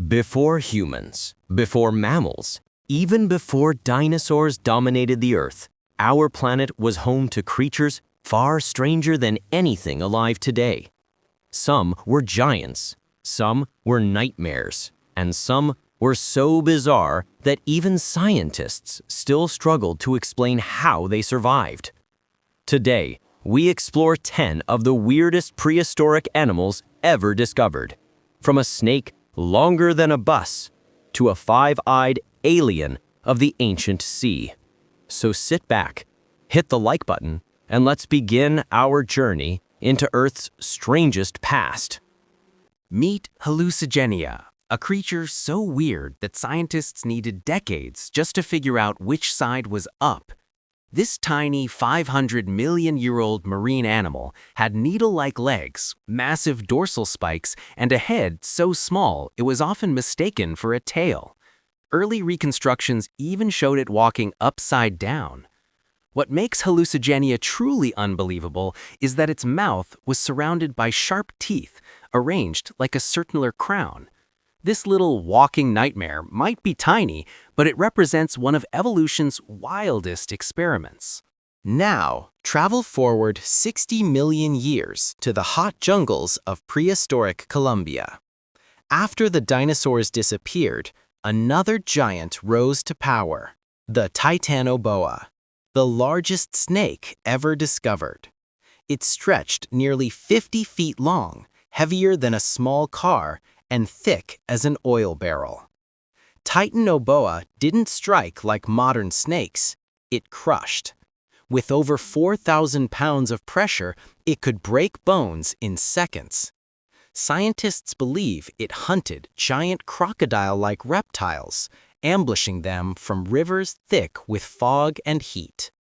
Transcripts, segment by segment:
Before humans, before mammals, even before dinosaurs dominated the Earth, our planet was home to creatures far stranger than anything alive today. Some were giants, some were nightmares, and some were so bizarre that even scientists still struggled to explain how they survived. Today, we explore 10 of the weirdest prehistoric animals ever discovered, from a snake longer than a bus to a five-eyed alien of the ancient sea. So sit back, hit the like button, and let's begin our journey into Earth's strangest past. Meet Hallucigenia, a creature so weird that scientists needed decades just to figure out which side was up. This tiny 500-million-year-old marine animal had needle-like legs, massive dorsal spikes, and a head so small it was often mistaken for a tail. Early reconstructions even showed it walking upside down. What makes Hallucigenia truly unbelievable is that its mouth was surrounded by sharp teeth, arranged like a circular crown. This little walking nightmare might be tiny, but it represents one of evolution's wildest experiments. Now, travel forward 60 million years to the hot jungles of prehistoric Colombia. After the dinosaurs disappeared, another giant rose to power, the Titanoboa, the largest snake ever discovered. It stretched nearly 50 feet long, heavier than a small car, and thick as an oil barrel. Titanoboa didn't strike like modern snakes, it crushed. With over 4,000 pounds of pressure, it could break bones in seconds. Scientists believe it hunted giant crocodile-like reptiles, ambushing them from rivers thick with fog and heat.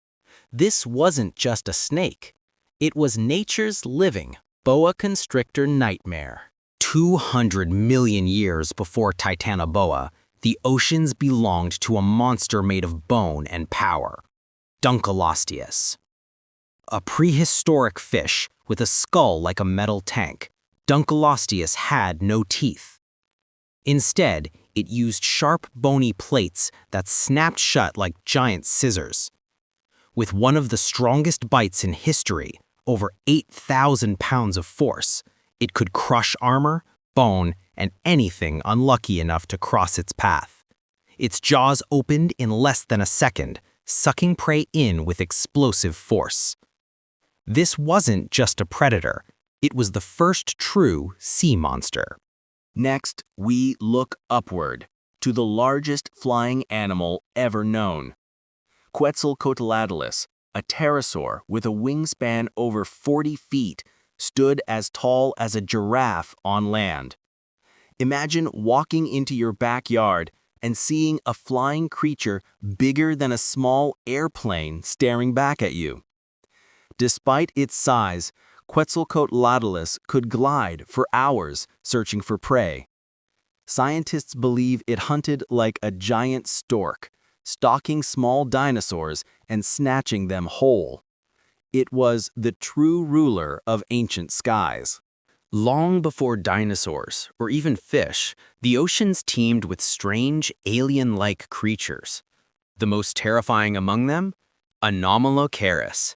This wasn't just a snake. It was nature's living boa constrictor nightmare. 200 million years before Titanoboa, the oceans belonged to a monster made of bone and power, Dunkleosteus. A prehistoric fish with a skull like a metal tank, Dunkleosteus had no teeth. Instead, it used sharp bony plates that snapped shut like giant scissors. With one of the strongest bites in history, over 8,000 pounds of force, it could crush armor, bone, and anything unlucky enough to cross its path. Its jaws opened in less than a second, sucking prey in with explosive force. This wasn't just a predator, it was the first true sea monster. Next, we look upward to the largest flying animal ever known. Quetzalcoatlus, a pterosaur with a wingspan over 40 feet, stood as tall as a giraffe on land. Imagine walking into your backyard and seeing a flying creature bigger than a small airplane staring back at you. Despite its size, Quetzalcoatlus could glide for hours searching for prey. Scientists believe it hunted like a giant stork, stalking small dinosaurs and snatching them whole. It was the true ruler of ancient skies. Long before dinosaurs, or even fish, the oceans teemed with strange, alien-like creatures. The most terrifying among them? Anomalocaris.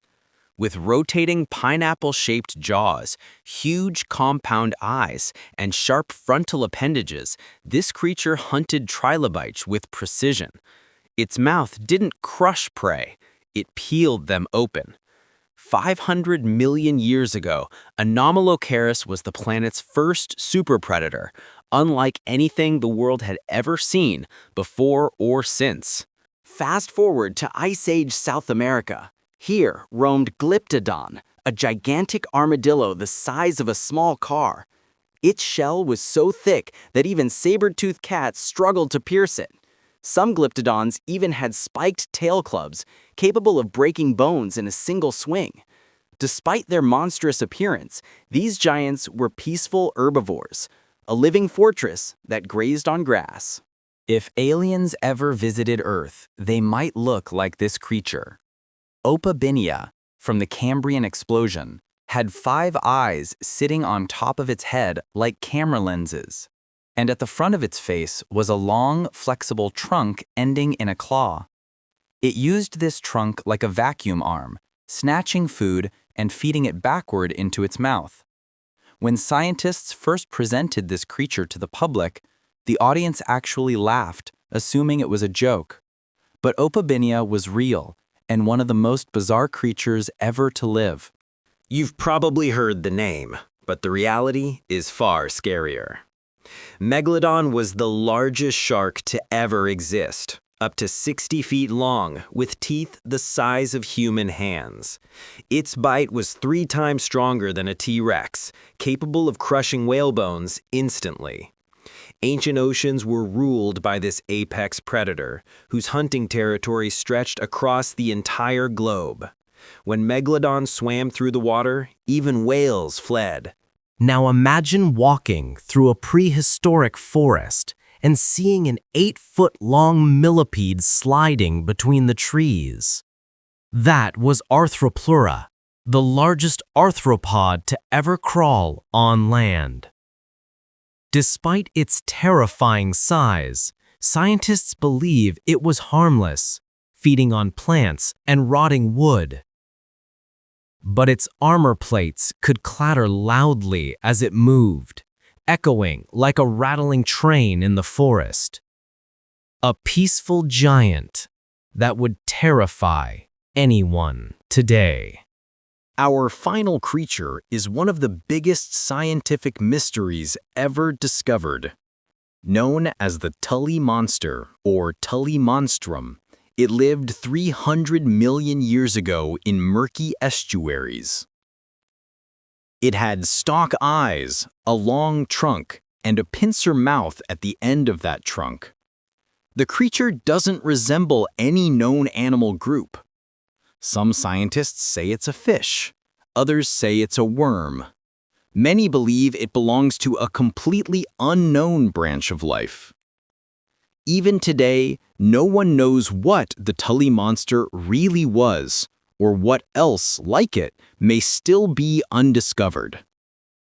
With rotating pineapple-shaped jaws, huge compound eyes, and sharp frontal appendages, this creature hunted trilobites with precision. Its mouth didn't crush prey, it peeled them open. 500 million years ago, Anomalocaris was the planet's first superpredator, unlike anything the world had ever seen before or since. Fast forward to Ice Age South America. Here roamed Glyptodon, a gigantic armadillo the size of a small car. Its shell was so thick that even saber-toothed cats struggled to pierce it. Some Glyptodons even had spiked tail clubs, capable of breaking bones in a single swing. Despite their monstrous appearance, these giants were peaceful herbivores, a living fortress that grazed on grass. If aliens ever visited Earth, they might look like this creature. Opabinia, from the Cambrian explosion, had 5 eyes sitting on top of its head like camera lenses. and at the front of its face was a long, flexible trunk ending in a claw. It used this trunk like a vacuum arm, snatching food and feeding it backward into its mouth. When scientists first presented this creature to the public, the audience actually laughed, assuming it was a joke. But Opabinia was real and one of the most bizarre creatures ever to live. You've probably heard the name, but the reality is far scarier. Megalodon was the largest shark to ever exist, up to 60 feet long, with teeth the size of human hands. Its bite was 3 times stronger than a T-Rex, capable of crushing whale bones instantly. Ancient oceans were ruled by this apex predator, whose hunting territory stretched across the entire globe. When Megalodon swam through the water, even whales fled. Now imagine walking through a prehistoric forest and seeing an 8-foot-long millipede sliding between the trees. That was Arthropleura, the largest arthropod to ever crawl on land. Despite its terrifying size, scientists believe it was harmless, feeding on plants and rotting wood. But its armor plates could clatter loudly as it moved, echoing like a rattling train in the forest. A peaceful giant that would terrify anyone today. Our final creature is one of the biggest scientific mysteries ever discovered. Known as the Tully monster or Tully monstrum, it lived 300 million years ago in murky estuaries. It had stalk eyes, a long trunk, and a pincer mouth at the end of that trunk. The creature doesn't resemble any known animal group. Some scientists say it's a fish. Others say it's a worm. Many believe it belongs to a completely unknown branch of life. Even today, no one knows what the Tully monster really was, or what else like it may still be undiscovered.